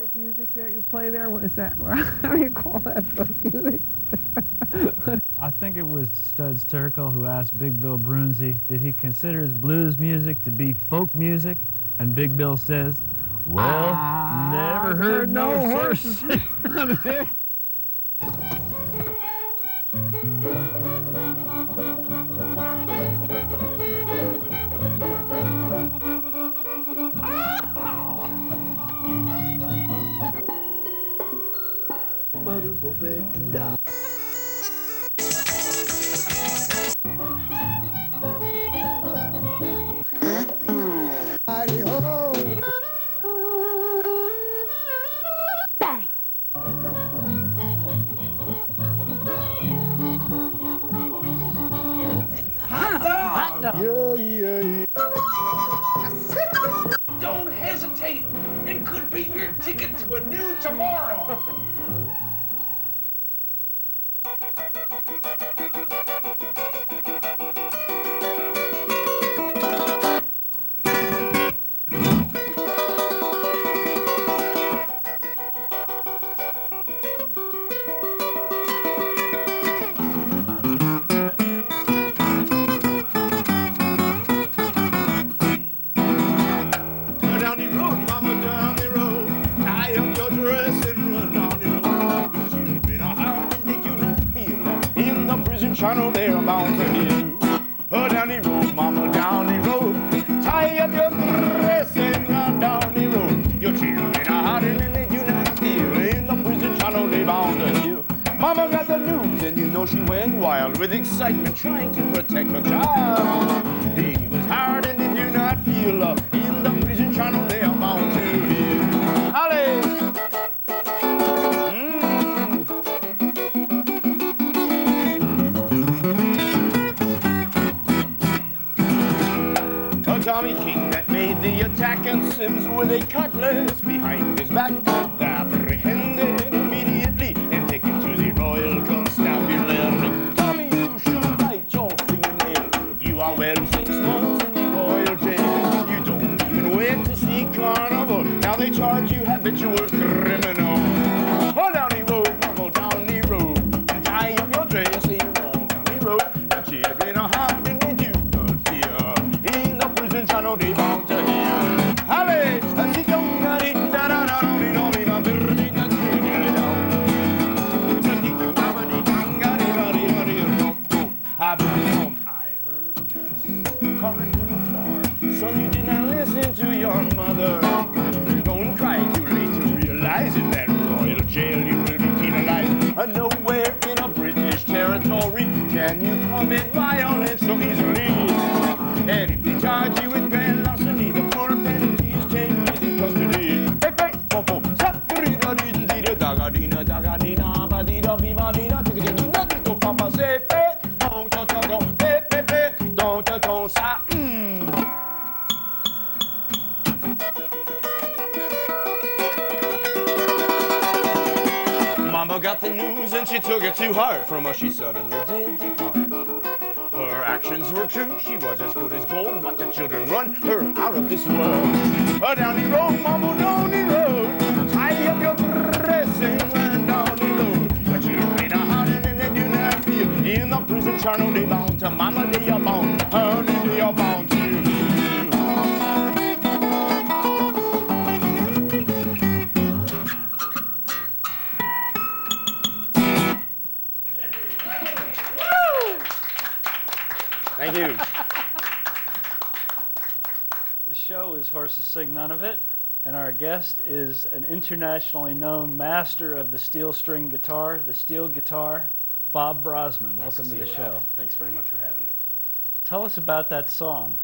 folk music that you play there? What is that? How do you call that folk music? I think it was Studs Terkel who asked Big Bill Brunzi, did he consider his blues music to be folk music? And Big Bill says, well, never heard no horse. Don't hesitate. It could be your ticket to a new tomorrow. Channel they're bound to hear. Oh, down the road, mama, down the road. Tie up your dress and run down the road. Your children are hiding and they do not feel. In the prison channel they bound to hear. Mama got the news and you know she went wild with excitement trying to protect her child. He was hard and they do not feel. In the prison channel they are bound to hear. Holly! Tommy King that made the attack and Sims with a cutlass behind his back. Apprehended immediately and taken to the Royal Constabulary. Tommy, you should bite your fingernail. You are well 6 months in the Royal Jail. You don't even wait to see Carnival. Now they charge you habitual criminal. Oh, down the road, mama, down the road. Tie up your dress, say you go down the road. Your children are hard and they do not fear. In the prison channel they bound to hear. Holly, I see don't got it, da da da da da da da da da da I heard a voice calling from afar. Son, you did not listen to your mother. Don't cry too late to realize in that royal jail you will be penalized. Nowhere in a British territory can you commit violence so easily. And if they charge you with grand larceny, the full penalty is 10 years in custody. Hey, hey, fo, fo, saprina, didn't did a dagadina, dagadina, badida, bibadina, tickadina, dito, papa, say, pe, don't, pe, pe, pe, don't, sa, Mama got the news and she took it to heart. From her she suddenly did depart. Her actions were true, she was as good as gold, but the children run her out of this world. Down the road, mama, down the road. Tie up your dress and run down the road. The children are hiding and they do not feel. In the prison channel they bound to mama, they are bound. Honey, they are bound to you. Thank you. The show is Horses Sing None of It, and our guest is an internationally known master of the steel string guitar, the steel guitar, Bob Brozman. Welcome to the show. Thanks very much for having me. Tell us about that song.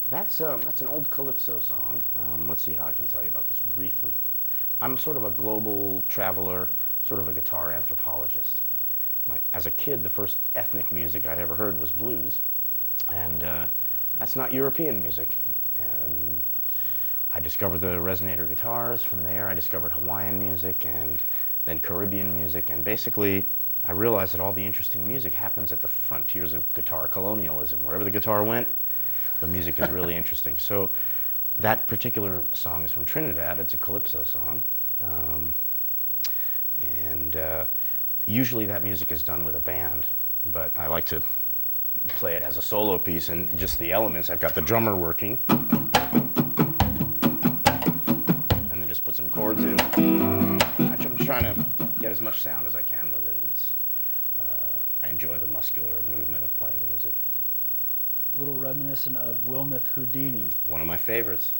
That's an old calypso song. Let's see how I can tell you about this briefly. I'm sort of a global traveler, sort of a guitar anthropologist. As a kid, the first ethnic music I ever heard was blues. And that's not European music. And I discovered the resonator guitars. From there, I discovered Hawaiian music and then Caribbean music. And basically, I realized that all the interesting music happens at the frontiers of guitar colonialism. Wherever the guitar went, the music is really interesting. So that particular song is from Trinidad. It's a calypso song. Um, and usually that music is done with a band, but I like to play it as a solo piece, and just the elements. I've got the drummer working, and then just put some chords in. I'm trying to get as much sound as I can with it. I enjoy the muscular movement of playing music. A little reminiscent of Wilmoth Houdini. One of my favorites.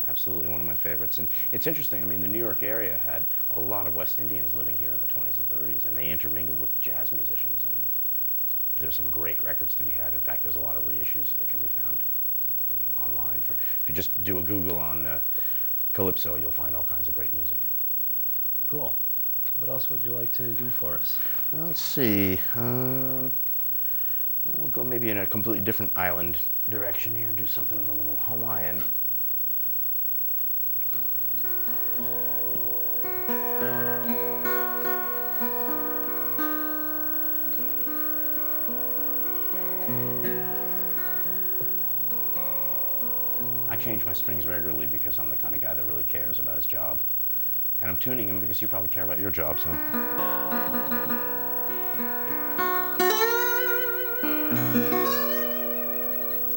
Absolutely one of my favorites. And it's interesting, I mean, the New York area had a lot of West Indians living here in the 20s and 30s, and they intermingled with jazz musicians, and there's some great records to be had. In fact, there's a lot of reissues that can be found, online. If you just do a Google on Calypso, you'll find all kinds of great music. Cool. What else would you like to do for us? Well, let's see. We'll go maybe in a completely different island direction here and do something a little Hawaiian. I change my strings regularly because I'm the kind of guy that really cares about his job. And I'm tuning him because you probably care about your job, so.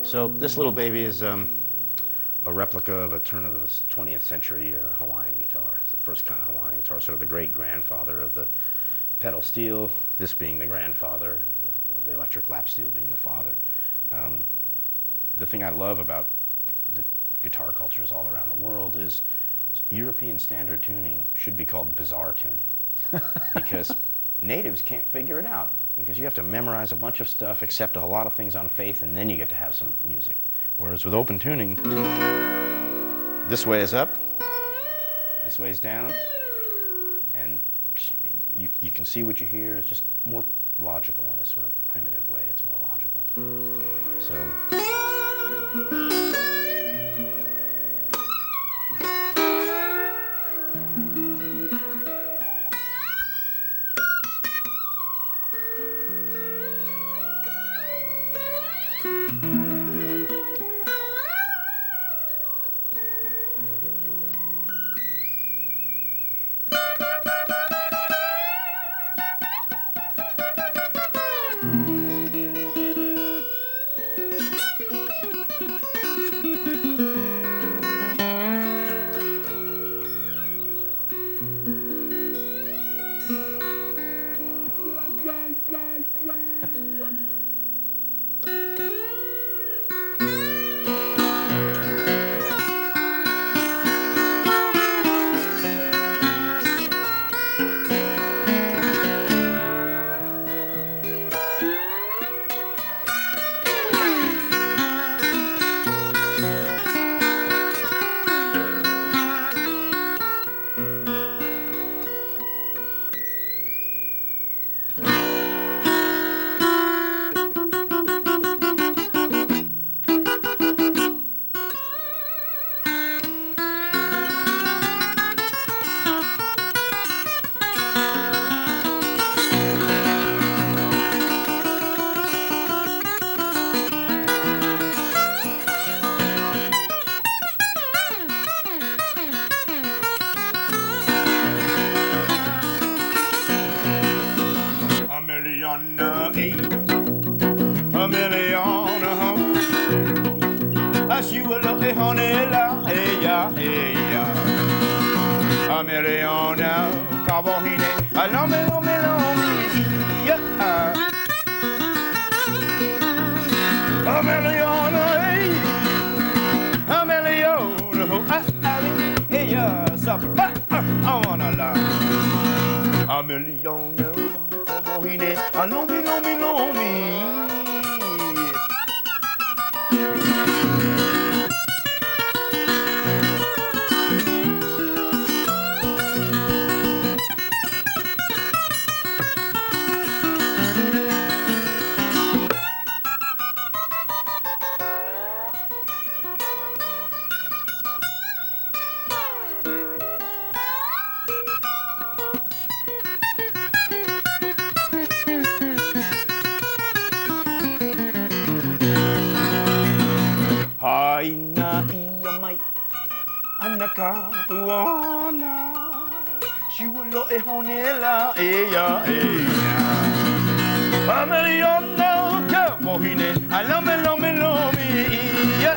So this little baby is a replica of a turn of the 20th century Hawaiian guitar. It's the first kind of Hawaiian guitar, sort of the great-grandfather of the pedal steel, this being the grandfather, the electric lap steel being the father. The thing I love about the guitar cultures all around the world is European standard tuning should be called bizarre tuning because natives can't figure it out, because you have to memorize a bunch of stuff, accept a lot of things on faith, and then you get to have some music. Whereas with open tuning, this way is up, this way is down, and you can see what you hear. It's just more logical in a sort of primitive way. It's more logical. So. A million, as you will look on hey ya, a million, Cabohine, a million, yeah, a million, a million, hey ya, I wanna lie, a million, Cabohine, a million. Haina ia mai anaka uona chulo e honela e ya e ya. Ameriano ka mohine alame lome lome ya.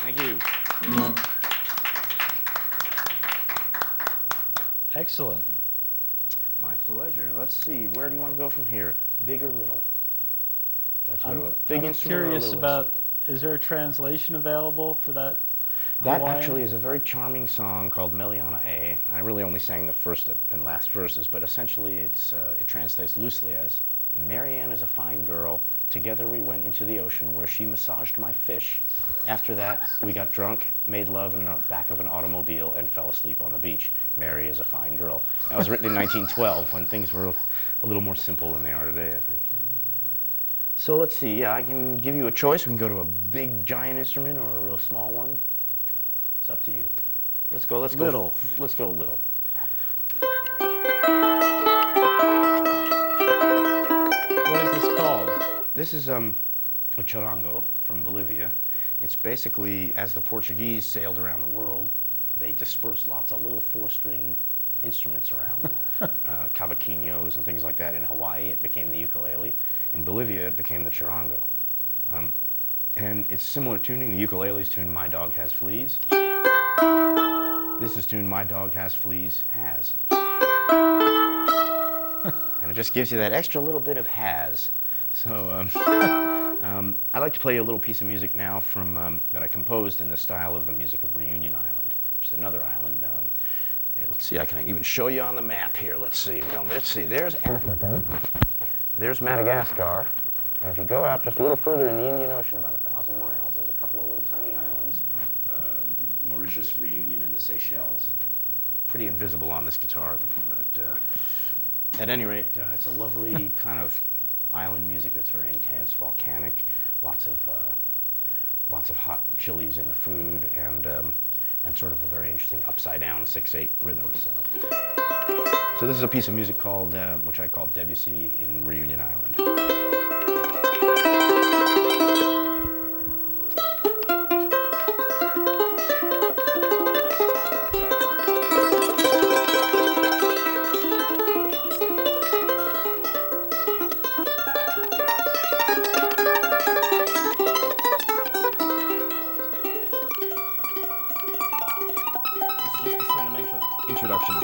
Thank you. Excellent. My pleasure. Let's see. Where do you want to go from here? Big or little? Would you like to go to a I'm big instrument or a curious little about, instrument? is there a translation available for that? That Hawaiian? actually is a very charming song called Meliana A. I really only sang the first and last verses, but essentially it translates loosely as, Marianne is a fine girl. Together we went into the ocean where she massaged my fish. After that, we got drunk, made love in the back of an automobile, and fell asleep on the beach. Mary is a fine girl. That was written in 1912 when things were a little more simple than they are today, I think. So let's see. Yeah, I can give you a choice. We can go to a big, giant instrument or a real small one. It's up to you. Let's go Little. Let's go little. What is this called? This is a charango from Bolivia. It's basically, as the Portuguese sailed around the world, they dispersed lots of little four-string instruments around, cavaquinhos and things like that. In Hawaii, it became the ukulele. In Bolivia, it became the charango. And it's similar tuning. The ukulele's tuned My Dog Has Fleas. This is tuned My Dog Has Fleas Has. And it just gives you that extra little bit of has. So I'd like to play you a little piece of music now from that I composed in the style of the music of Reunion Island, which is another island. Let's see, I can even show you on the map here. Let's see. Well, let's see. There's Africa. There's Madagascar. And if you go out just a little further in the Indian Ocean, about 1,000 miles, there's a couple of little tiny islands, Mauritius, Reunion, and the Seychelles. Pretty invisible on this guitar, but at any rate, it's a lovely kind of island music that's very intense, volcanic, lots of hot chilies in the food, and sort of a very interesting upside-down 6/8 rhythm. So this is a piece of music called, which I call Debussy in Reunion Island. Introduction.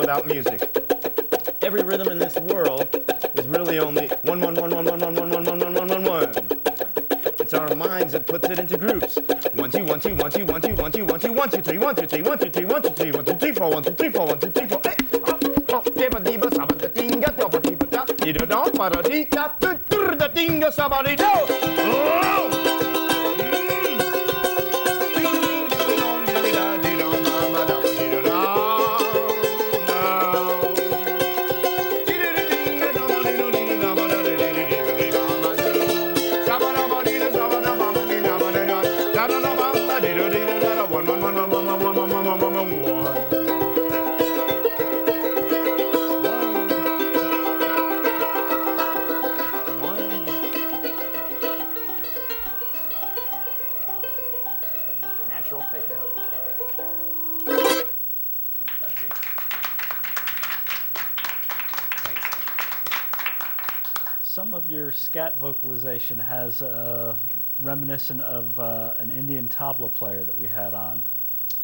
About music. Every rhythm in this world is really only 1 1 1 1 1 1 1 1 1 1 1 1 1. It's our minds divides it, puts it into groups. 1 2 1 2 1 2 1 2 1 2 1 2 1 2 3 1 2 3 1 2 3 1 2 3 1 2 3 4 1 2 3 4 1 2 3 4. Hey, deba diba saba da dinga doba diba da ida da para di da da dinga saba di do. Natural fade out. Some of your scat vocalization has reminiscent of an Indian tabla player that we had on.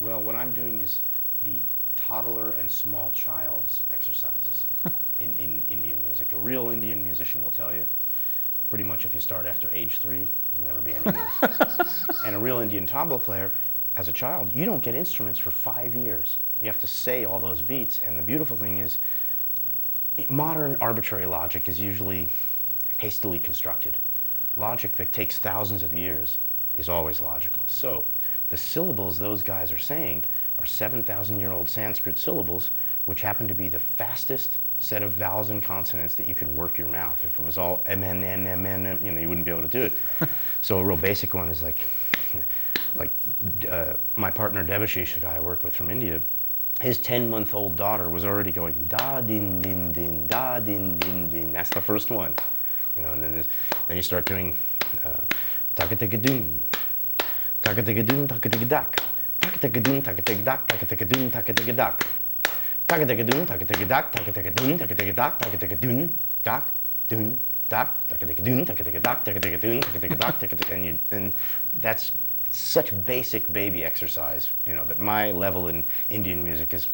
Well, what I'm doing is the toddler and small child's exercises in Indian music. A real Indian musician will tell you, pretty much if you start after age 3, you'll never be any good. And a real Indian tabla player, as a child, you don't get instruments for 5 years. You have to say all those beats, and the beautiful thing is, modern arbitrary logic is usually hastily constructed. Logic that takes thousands of years is always logical. So, the syllables those guys are saying are 7,000-year-old Sanskrit syllables, which happen to be the fastest set of vowels and consonants that you can work your mouth. If it was all MN, you wouldn't be able to do it. So a real basic one is like my partner Devashish, the guy I work with from India, his 10-month-old daughter was already going da din din din da din din din. That's the first one, and then you start doing takatagadun, takatagadun, takatagadak, takatagadun, takatagadak, takatagadun, takatagadak, takatagadun, takatagadak, takatagadun, takatagadak, takatagadun, dak, dun, dak, takatagadun, takatagadak, takatagadun, takatagadak, and that's such basic baby exercise, that my level in Indian music is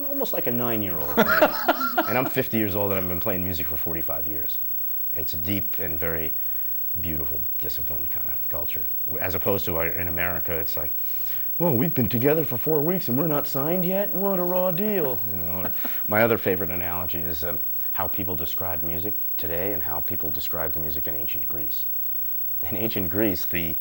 almost like a 9-year-old. And I'm 50 years old and I've been playing music for 45 years. It's a deep and very beautiful, disciplined kind of culture. As opposed to in America, it's like, well, we've been together for 4 weeks and we're not signed yet? What a raw deal. My other favorite analogy is how people describe music today and how people described music in ancient Greece. In ancient Greece, the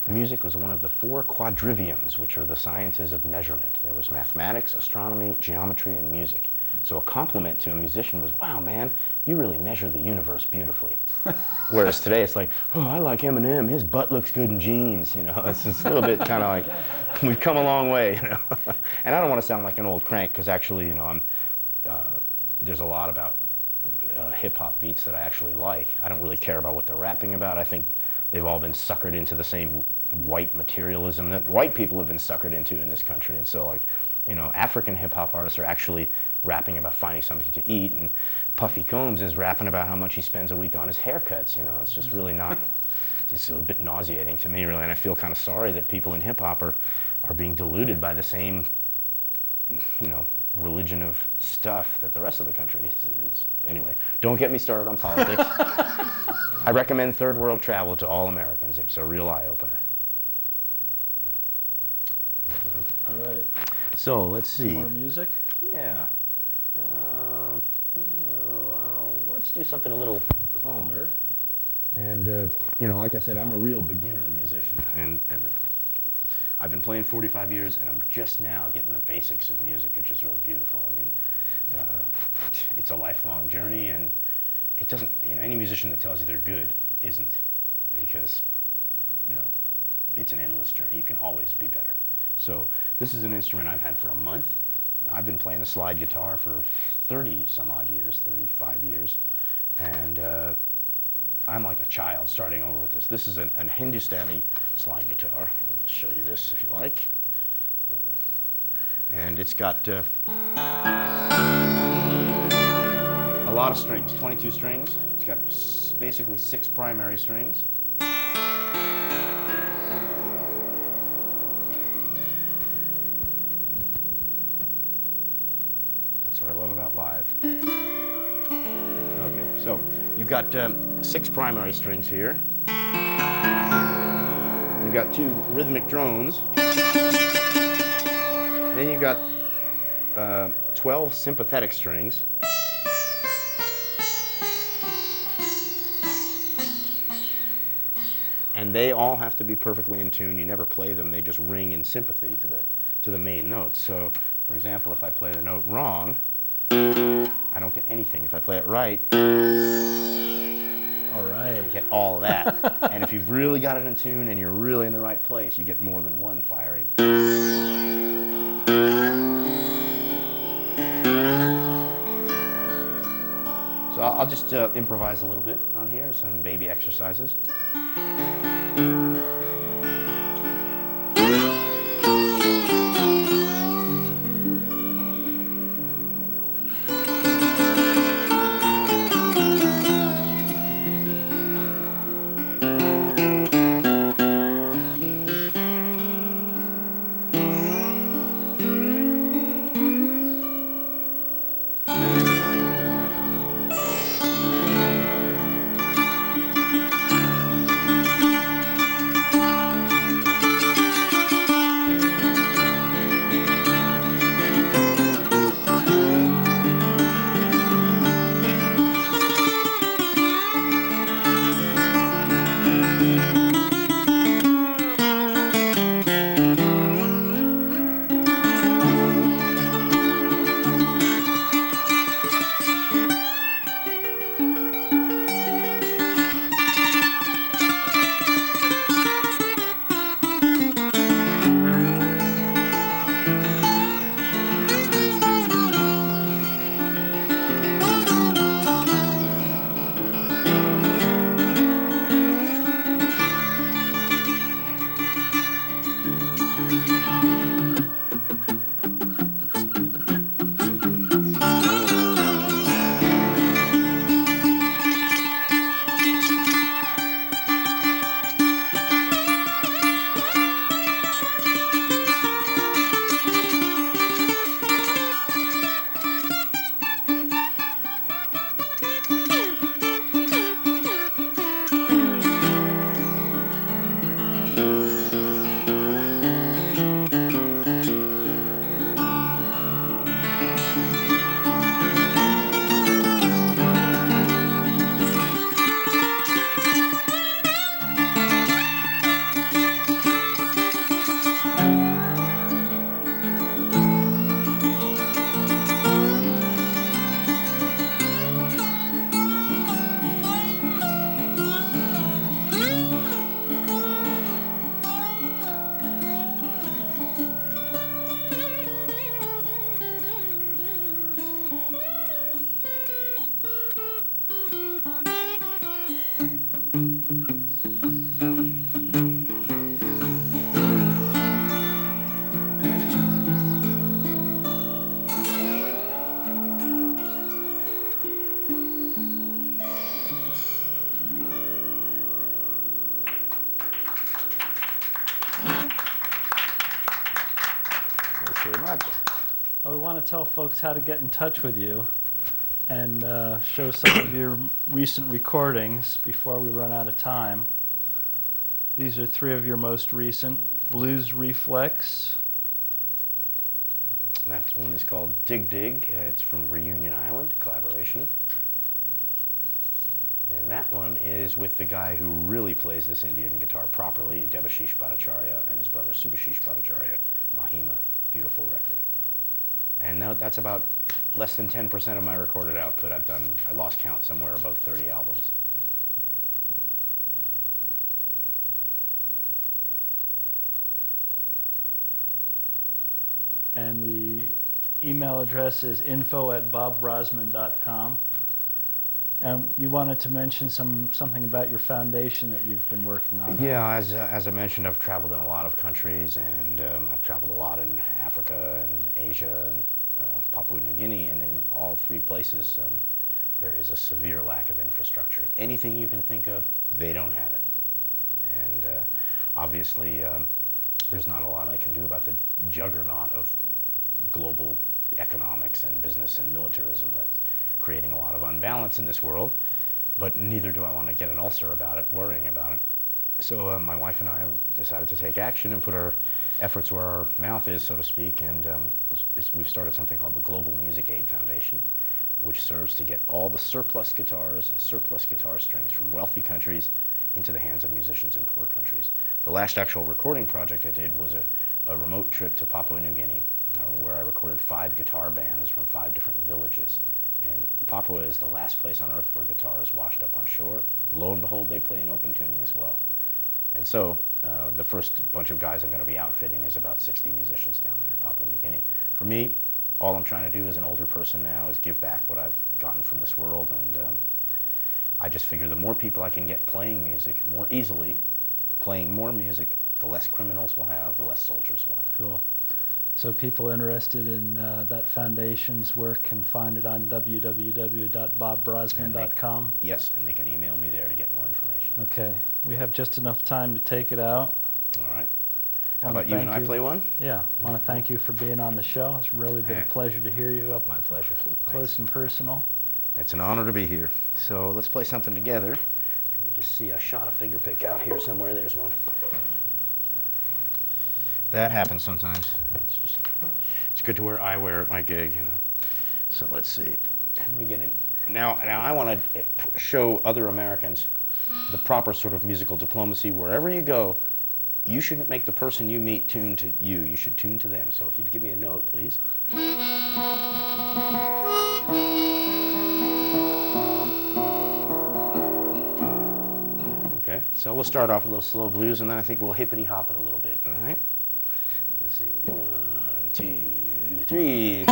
music was one of the 4 quadriviums, which are the sciences of measurement. There was mathematics, astronomy, geometry, and music. So a compliment to a musician was, wow, man, you really measure the universe beautifully. Whereas today it's like, oh, I like Eminem, his butt looks good in jeans. It's a little bit kind of like, we've come a long way. And I don't want to sound like an old crank, because actually, there's a lot about hip-hop beats that I actually like. I don't really care about what they're rapping about. I think they've all been suckered into the same white materialism that white people have been suckered into in this country. And so, African hip-hop artists are actually rapping about finding something to eat, and Puffy Combs is rapping about how much he spends a week on his haircuts. It's just really not, it's a bit nauseating to me, really, and I feel kind of sorry that people in hip-hop are being deluded by the same, religion of stuff that the rest of the country is. Anyway, don't get me started on politics. I recommend third world travel to all Americans. It's a real eye-opener. All right. So, let's see. More music? Yeah. Let's do something a little calmer. And, like I said, I'm a real beginner musician. And I've been playing 45 years, and I'm just now getting the basics of music, which is really beautiful. I mean, it's a lifelong journey, and it doesn't, any musician that tells you they're good isn't, because, it's an endless journey. You can always be better. So this is an instrument I've had for a month. I've been playing the slide guitar for 30 some odd years, 35 years, and I'm like a child starting over with this. This is an Hindustani slide guitar. I'll show you this if you like. And it's got a lot of strings, 22 strings. It's got basically 6 primary strings. That's what I love about live. Okay, so you've got 6 primary strings here. You've got 2 rhythmic drones. Then you've got 12 sympathetic strings. And they all have to be perfectly in tune. You never play them, they just ring in sympathy to the main notes. So, for example, if I play the note wrong, I don't get anything. If I play it right, All right. I get all of that. And if you've really got it in tune and you're really in the right place, you get more than one firing. So I'll just improvise a little bit on here, some baby exercises. Very much. Well, we want to tell folks how to get in touch with you and show some of your recent recordings before we run out of time. These are 3 of your most recent. Blues Reflex. That one is called Dig Dig. It's from Reunion Island, collaboration. And that one is with the guy who really plays this Indian guitar properly, Debashish Bhattacharya, and his brother Subhashish Bhattacharya, Mahima. Beautiful record. And now that's about less than 10% of my recorded output. I lost count somewhere above 30 albums. And the email address is info@bobbrozman.com. And you wanted to mention something about your foundation that you've been working on. Yeah, as I mentioned, I've traveled in a lot of countries, and I've traveled a lot in Africa and Asia and Papua New Guinea, and in all 3 places there is a severe lack of infrastructure. Anything you can think of, they don't have it. And obviously there's not a lot I can do about the juggernaut of global economics and business and militarism that's creating a lot of unbalance in this world, but neither do I want to get an ulcer about it, worrying about it. So my wife and I decided to take action and put our efforts where our mouth is, so to speak, and we've started something called the Global Music Aid Foundation, which serves to get all the surplus guitars and surplus guitar strings from wealthy countries into the hands of musicians in poor countries. The last actual recording project I did was a remote trip to Papua New Guinea, where I recorded 5 guitar bands from 5 different villages. And Papua is the last place on earth where guitar is washed up on shore. Lo and behold, they play in open tuning as well. And so the first bunch of guys I'm going to be outfitting is about 60 musicians down there in Papua New Guinea. For me, all I'm trying to do as an older person now is give back what I've gotten from this world, and I just figure the more people I can get playing music more easily, playing more music, the less criminals we'll have, the less soldiers we'll have. Cool. So people interested in that foundation's work can find it on www.bobbrozman.com? Yes, and they can email me there to get more information. Okay. We have just enough time to take it out. All right. How about you and I play one? Yeah. I want to thank you for being on the show. It's really been a pleasure to hear you up My pleasure. close and personal. It's an honor to be here. So let's play something together. Let me just see, I shot a finger pick out here somewhere. There's one. That happens sometimes. It's good to wear eyewear at my gig, you know. So let's see. How do we get in? Now I want to show other Americans the proper sort of musical diplomacy. Wherever you go, you shouldn't make the person you meet tune to you. You should tune to them. So if you'd give me a note, please. Okay, so we'll start off with a little slow blues, and then I think we'll hippity hop it a little bit, all right? Let's see, 1, 2, 3.